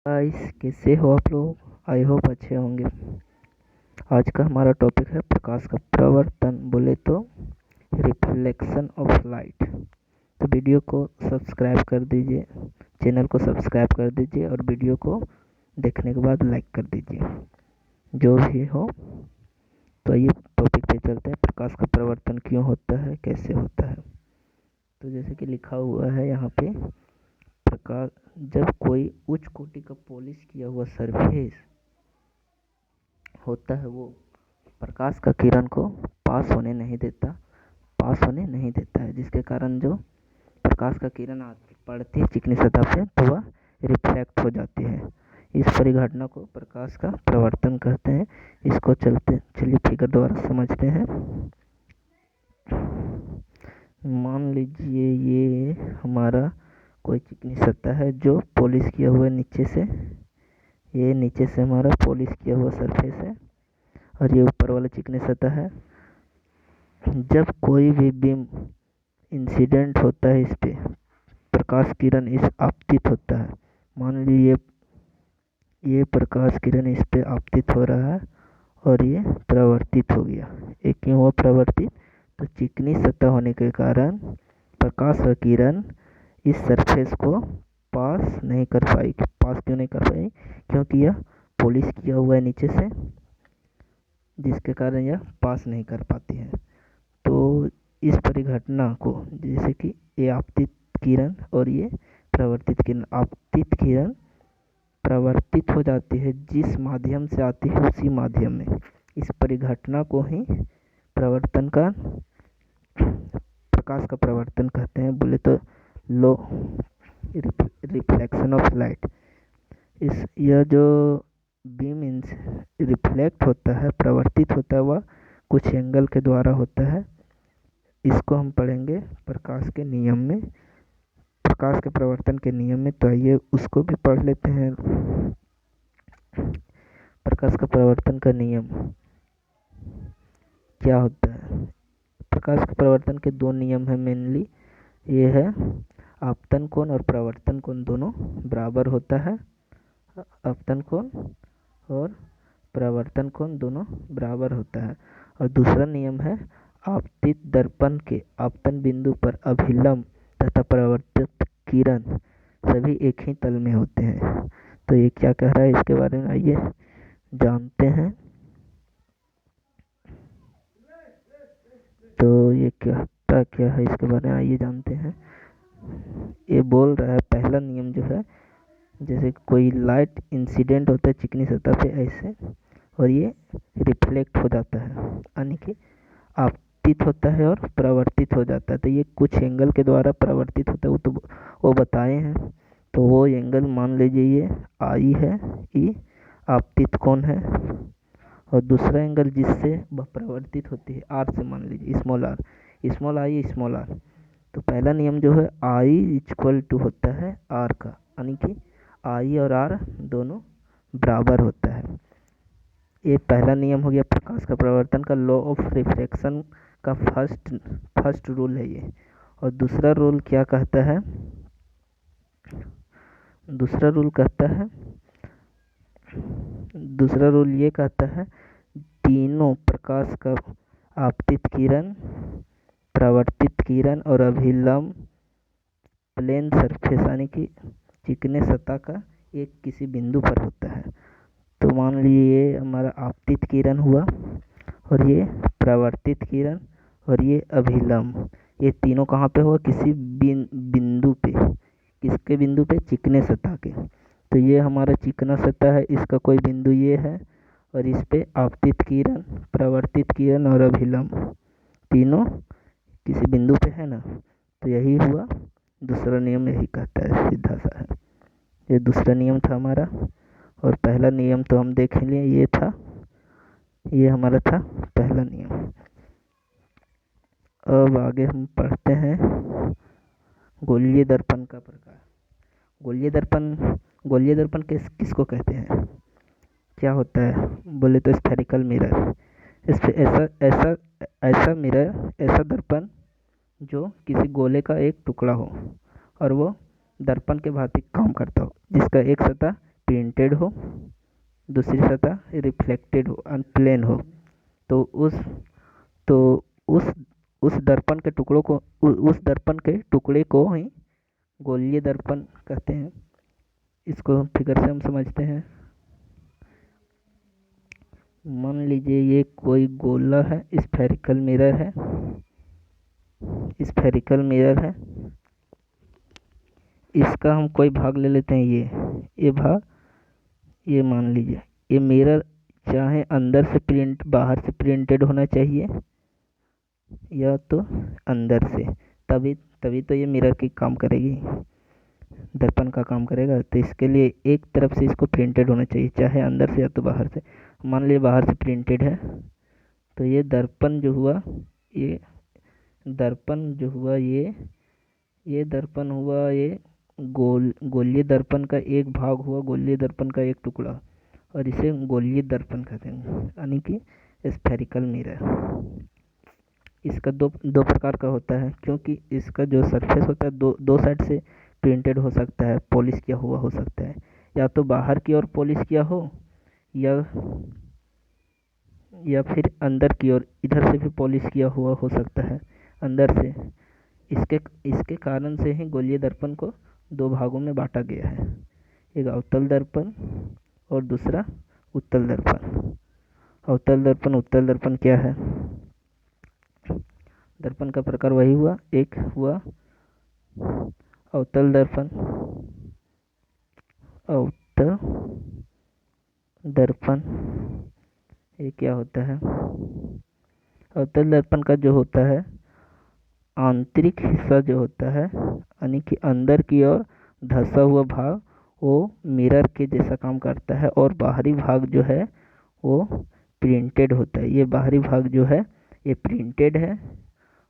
Guys, कैसे हो आप लोग? आई होप अच्छे होंगे। आज का हमारा टॉपिक है प्रकाश का प्रवर्तन, बोले तो रिफ्लेक्शन ऑफ लाइट। तो वीडियो को सब्सक्राइब कर दीजिए, चैनल को सब्सक्राइब कर दीजिए और वीडियो को देखने के बाद लाइक कर दीजिए। जो भी हो, तो ये टॉपिक पे चलते हैं। प्रकाश का प्रवर्तन क्यों होता है, कैसे होता है? तो जैसे कि लिखा हुआ है यहाँ पे, प्रकाश जब कोई उच्च कोटि का पॉलिश किया हुआ सरफेस होता है, वो प्रकाश का किरण को पास होने नहीं देता है, जिसके कारण जो प्रकाश का किरण पड़ती है चिकनी सतह पे, तो वह रिफ्लेक्ट हो जाती है। इस परिघटना को प्रकाश का प्रवर्तन कहते हैं। इसको चलिए फिगर द्वारा समझते हैं। मान लीजिए ये हमारा कोई चिकनी सतह है जो पॉलिश किया हुआ है नीचे से। ये नीचे से हमारा पॉलिश किया हुआ सरफेस है और ये ऊपर वाला चिकनी सतह है। जब कोई भी बीम इंसिडेंट होता है, इस पे प्रकाश किरण इस आपतित होता है। मान लीजिए ये प्रकाश किरण इस पे आपतित हो रहा है और ये प्रवर्तित हो गया। ये क्यों हुआ प्रवर्तित? तो चिकनी सतह होने के कारण प्रकाश का किरण इस सरफेस को पास नहीं कर पाई। पास क्यों नहीं कर पाई? क्योंकि यह पॉलिश किया हुआ है नीचे से, जिसके कारण यह पास नहीं कर पाती है। तो इस परिघटना को, जैसे कि ये आपतित किरण और ये प्रवर्तित किरण, आपतित किरण प्रवर्तित हो जाती है जिस माध्यम से आती है उसी माध्यम में। इस परिघटना को ही प्रवर्तन का प्रकाश का प्रवर्तन कहते हैं, बोले तो लो रिफ्लेक्शन ऑफ लाइट। यह जो बीम रिफ्लेक्ट होता है, प्रवर्तित होता है, वह कुछ एंगल के द्वारा होता है। इसको हम पढ़ेंगे प्रकाश के नियम में, प्रकाश के प्रवर्तन के नियम में। तो आइए उसको भी पढ़ लेते हैं। प्रकाश का प्रवर्तन का नियम क्या होता है? प्रकाश के प्रवर्तन के दो नियम है मेनली। ये है आपतन कोण और प्रवर्तन कोण दोनों बराबर होता है। आपतन कोण और प्रवर्तन कोण दोनों बराबर होता है। और दूसरा नियम है आपतित दर्पण के आपतन बिंदु पर अभिलंब तथा प्रवर्तित किरण सभी एक ही तल में होते हैं। तो ये क्या कह रहा है, इसके बारे में आइए जानते हैं। तो ये क्या है, इसके बारे में आइए जानते हैं। ये बोल रहा है, पहला नियम जो है, जैसे कोई लाइट इंसिडेंट होता है चिकनी सतह पे ऐसे, और ये रिफ्लेक्ट हो जाता है, यानी कि आपतित होता है और प्रवर्तित हो जाता है। तो ये कुछ एंगल के द्वारा प्रवर्तित होता है, वो बताए हैं। तो वो एंगल मान लीजिए ये आई है, ई आपतित कोण है, और दूसरा एंगल जिससे वह प्रवर्तित होती है आर से, मान लीजिए small R, small I small R. तो पहला नियम जो है आई इक्वल टू होता है आर का, यानी कि आई और आर दोनों बराबर होता है। ये पहला नियम हो गया प्रकाश का प्रवर्तन का, लॉ ऑफ रिफ्रैक्शन का फर्स्ट रूल है ये। और दूसरा रूल क्या कहता है? दूसरा रूल ये कहता है तीनों प्रकाश का आपतित किरण, प्रवर्तित किरण और अभिलंब प्लेन सरफेस, यानी कि चिकने सतह का एक किसी बिंदु पर होता है। तो मान लीजिए ये हमारा आपतित किरण हुआ, और ये प्रवर्तित किरण और ये अभिलंब, ये तीनों कहाँ पे हुआ? किसी बिंदु पे। किसके बिंदु पे? चिकने सतह के। तो ये हमारा चिकना सतह है, इसका कोई बिंदु ये है, और इस पे आपतित किरण, प्रवर्तित किरण और अभिलंब तीनों किसी बिंदु पे है ना। तो यही हुआ दूसरा नियम, यही कहता है, सीधा सा है। ये दूसरा नियम था हमारा, और पहला नियम तो हम देख लिए, ये था, ये हमारा था पहला नियम। अब आगे हम पढ़ते हैं गोलीय दर्पण का प्रकार। गोलीय दर्पण किसको कहते हैं? क्या होता है? बोले तो स्फेरिकल मिरर। ऐसा मिरर, ऐसा दर्पण जो किसी गोले का एक टुकड़ा हो और वो दर्पण के भांति काम करता हो, जिसका एक सतह प्रिंटेड हो, दूसरी सतह रिफ्लेक्टेड हो, प्लेन हो, तो तो उस उस दर्पण के टुकड़ों को उस दर्पण के टुकड़े को ही गोलीय दर्पण कहते हैं। इसको फिगर से हम समझते हैं। मान लीजिए ये कोई गोला है, स्फेरिकल मिरर है, स्फेरिकल मिरर है। इसका हम कोई भाग ले लेते हैं, ये भाग, ये मान लीजिए ये मिरर चाहे अंदर से प्रिंट बाहर से प्रिंटेड होना चाहिए या तो अंदर से, तभी तभी तो ये मिरर की काम करेगी, दर्पण का काम करेगा। तो इसके लिए एक तरफ से इसको प्रिंटेड होना चाहिए, चाहे अंदर से या तो बाहर से। मान लीजिए बाहर से प्रिंटेड है, तो ये दर्पण जो हुआ, ये दर्पण जो हुआ, ये दर्पण हुआ, ये गोलीय दर्पण का एक भाग हुआ, गोलीय दर्पण का एक टुकड़ा, और इसे गोलीय दर्पण कहते हैं, यानी कि स्फेरिकल मिरर। इसका दो प्रकार का होता है, क्योंकि इसका जो सरफेस होता है दो साइड से प्रिंटेड हो सकता है, पॉलिश किया हुआ हो सकता है, या तो बाहर की ओर पॉलिश किया हो या फिर अंदर की ओर इधर से भी पॉलिश किया हुआ हो सकता है, अंदर से। इसके कारण से ही गोलीय दर्पण को दो भागों में बांटा गया है, एक अवतल दर्पण और दूसरा उत्तल दर्पण। अवतल दर्पण, उत्तल दर्पण क्या है? दर्पण का प्रकार वही हुआ, एक हुआ अवतल दर्पण। अवतल दर्पण ये क्या होता है? अवतल दर्पण का जो होता है, आंतरिक हिस्सा जो होता है, यानी कि अंदर की ओर धंसा हुआ भाग, वो मिरर के जैसा काम करता है, और बाहरी भाग जो है वो प्रिंटेड होता है। ये बाहरी भाग जो है ये प्रिंटेड है,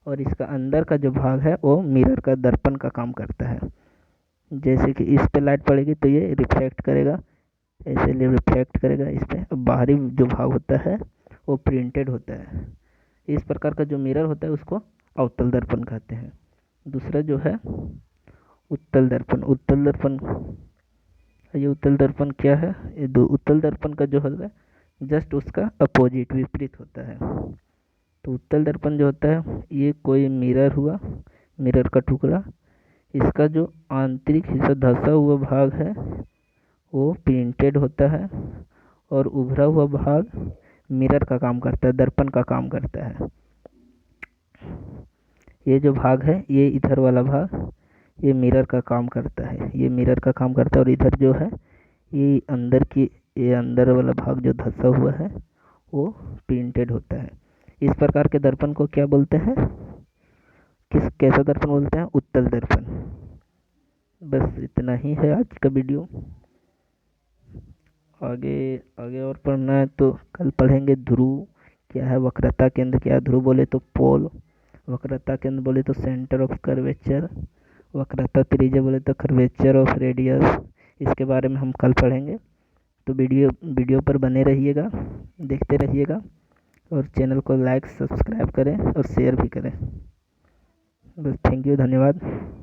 और इसका अंदर का जो भाग है वो मिरर का दर्पण का काम करता है। जैसे कि इस पे लाइट पड़ेगी तो ये रिफ्लेक्ट करेगा, ऐसे रिफ्लेक्ट करेगा इस पे। बाहरी जो भाग होता है वो प्रिंटेड होता है। इस प्रकार का जो मिरर होता है उसको अवतल दर्पण कहते हैं। दूसरा जो है उत्तल दर्पण। उत्तल दर्पण, ये उत्तल दर्पण क्या है? ये दो उत्तल दर्पण का जो होता है जस्ट उसका अपोजिट, विपरीत होता है। तो उत्तल दर्पण जो होता है, ये कोई मिरर हुआ, मिरर का टुकड़ा, इसका जो आंतरिक हिस्सा धंसा हुआ भाग है वो प्रिंटेड होता है, और उभरा हुआ भाग मिरर का काम करता है, दर्पण का काम करता है। ये जो भाग है, ये इधर वाला भाग, ये मिरर का काम करता है, ये मिरर का काम करता है। और इधर जो है ये अंदर वाला भाग जो धंसा हुआ है वो प्रिंटेड होता है। इस प्रकार के दर्पण को क्या बोलते हैं? कैसा दर्पण बोलते हैं? उत्तल दर्पण। बस इतना ही है आज का वीडियो। आगे और पढ़ना है तो कल पढ़ेंगे। ध्रुव क्या है, वक्रता केंद्र क्या है, ध्रुव बोले तो पोल, वक्रता केंद्र बोले तो सेंटर ऑफ कर्वेचर, वक्रता त्रिज्या बोले तो कर्वेचर ऑफ रेडियस। इसके बारे में हम कल पढ़ेंगे। तो वीडियो पर बने रहिएगा, देखते रहिएगा, और चैनल को लाइक सब्सक्राइब करें और शेयर भी करें। बस, थैंक यू, धन्यवाद।